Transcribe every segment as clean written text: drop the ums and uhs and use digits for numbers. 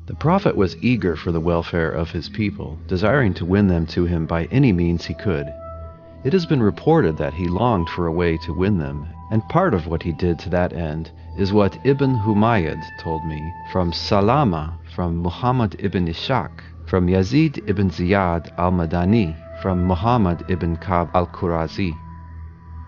The prophet was eager for the welfare of his people, desiring to win them to him by any means he could. It has been reported that he longed for a way to win them, and part of what he did to that end is what Ibn Humayyad told me from Salama, from Muhammad ibn Ishaq, from Yazid ibn Ziyad al-Madani, from Muhammad ibn Ka'b al-Qurazi.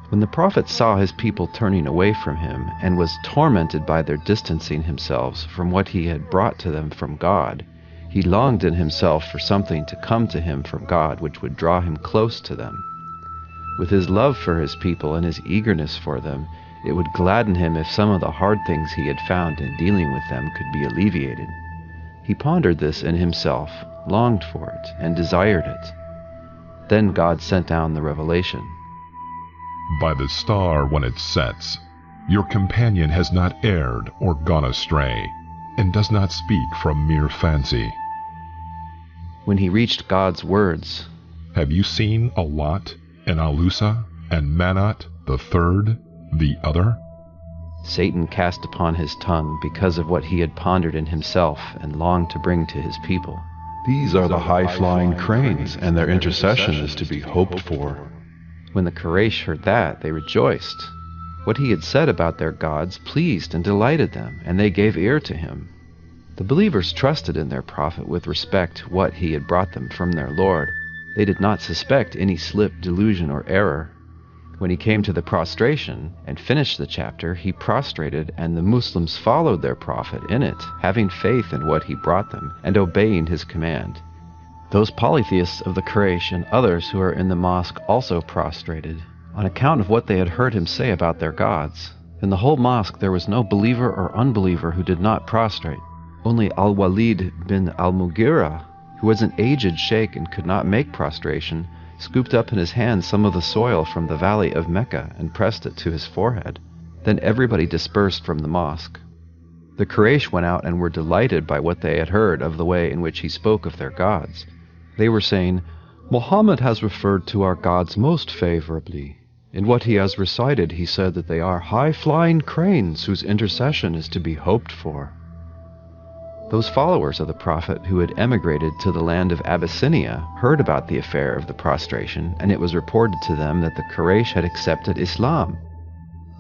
When the prophet saw his people turning away from him and was tormented by their distancing themselves from what he had brought to them from God, he longed in himself for something to come to him from God which would draw him close to them. With his love for his people and his eagerness for them, it would gladden him if some of the hard things he had found in dealing with them could be alleviated. He pondered this in himself, longed for it, and desired it. Then God sent down the revelation. By the star when it sets, your companion has not erred or gone astray, and does not speak from mere fancy. When he reached God's words, Have you seen Alat and Alusa and Manat the third, the other? Satan cast upon his tongue because of what he had pondered in himself and longed to bring to his people. These are the high-flying cranes, and their intercession is to be hoped for. When the Quraysh heard that, they rejoiced. What he had said about their gods pleased and delighted them, and they gave ear to him. The believers trusted in their prophet with respect to what he had brought them from their Lord. They did not suspect any slip, delusion, or error. When he came to the prostration and finished the chapter, he prostrated, and the Muslims followed their prophet in it, having faith in what he brought them and obeying his command. Those polytheists of the Quraysh and others who are in the mosque also prostrated, on account of what they had heard him say about their gods. In the whole mosque there was no believer or unbeliever who did not prostrate. Only al-Walid bin al-Mughira, who was an aged sheikh and could not make prostration, scooped up in his hand some of the soil from the valley of Mecca and pressed it to his forehead. Then everybody dispersed from the mosque. The Quraysh went out and were delighted by what they had heard of the way in which he spoke of their gods. They were saying, Muhammad has referred to our gods most favorably. In what he has recited, he said that they are high-flying cranes whose intercession is to be hoped for. Those followers of the prophet who had emigrated to the land of Abyssinia heard about the affair of the prostration, and it was reported to them that the Quraysh had accepted Islam.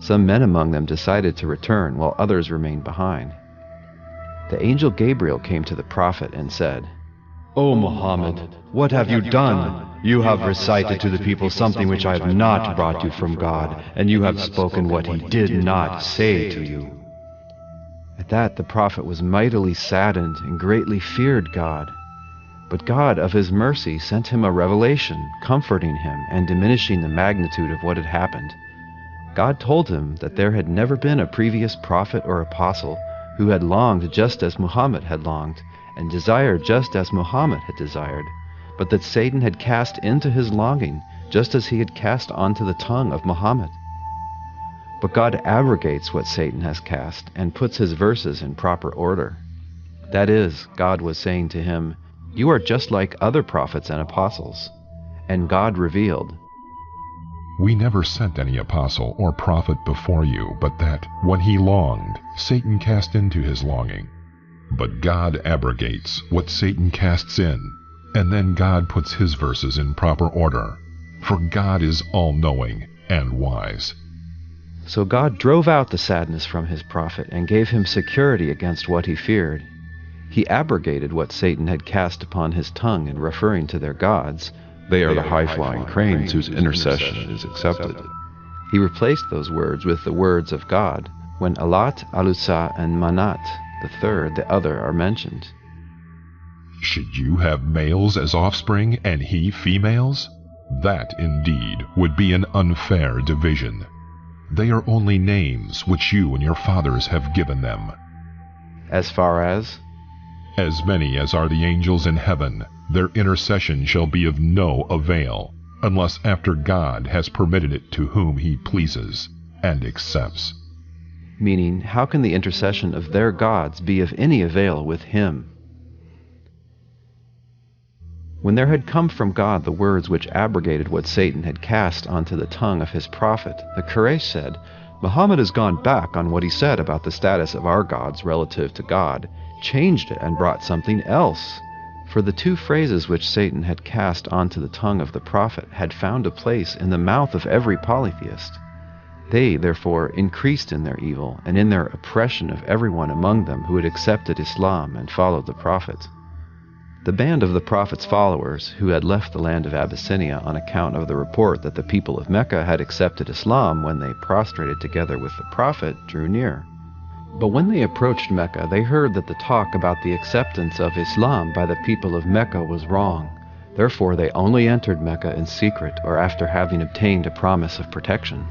Some men among them decided to return, while others remained behind. The angel Gabriel came to the prophet and said, O Muhammad, what have you done? You have recited to the people something which I have not brought you from God, and you have spoken what he did not say to you. At that the prophet was mightily saddened and greatly feared God. But God of his mercy sent him a revelation, comforting him and diminishing the magnitude of what had happened. God told him that there had never been a previous prophet or apostle who had longed just as Muhammad had longed, and desired just as Muhammad had desired, but that Satan had cast into his longing just as he had cast onto the tongue of Muhammad. But God abrogates what Satan has cast and puts his verses in proper order. That is, God was saying to him, You are just like other prophets and apostles. And God revealed, We never sent any apostle or prophet before you, but that, when he longed, Satan cast into his longing. But God abrogates what Satan casts in, and then God puts his verses in proper order. For God is all-knowing and wise. So God drove out the sadness from his prophet and gave him security against what he feared. He abrogated what Satan had cast upon his tongue in referring to their gods. They are the high-flying cranes whose intercession is accepted. He replaced those words with the words of God, when Alat, Alusa, and Manat, the third, the other, are mentioned. Should you have males as offspring and he females? That, indeed, would be an unfair division. They are only names which you and your fathers have given them. As far as many as are the angels in heaven, their intercession shall be of no avail, unless after God has permitted it to whom he pleases, and accepts. Meaning, how can the intercession of their gods be of any avail with him? When there had come from God the words which abrogated what Satan had cast onto the tongue of his prophet, the Quraysh said, Muhammad has gone back on what he said about the status of our gods relative to God, changed it and brought something else. For the two phrases which Satan had cast onto the tongue of the prophet had found a place in the mouth of every polytheist. They, therefore, increased in their evil and in their oppression of everyone among them who had accepted Islam and followed the prophet. The band of the prophet's followers, who had left the land of Abyssinia on account of the report that the people of Mecca had accepted Islam when they prostrated together with the prophet, drew near. But when they approached Mecca, they heard that the talk about the acceptance of Islam by the people of Mecca was wrong. Therefore they only entered Mecca in secret or after having obtained a promise of protection.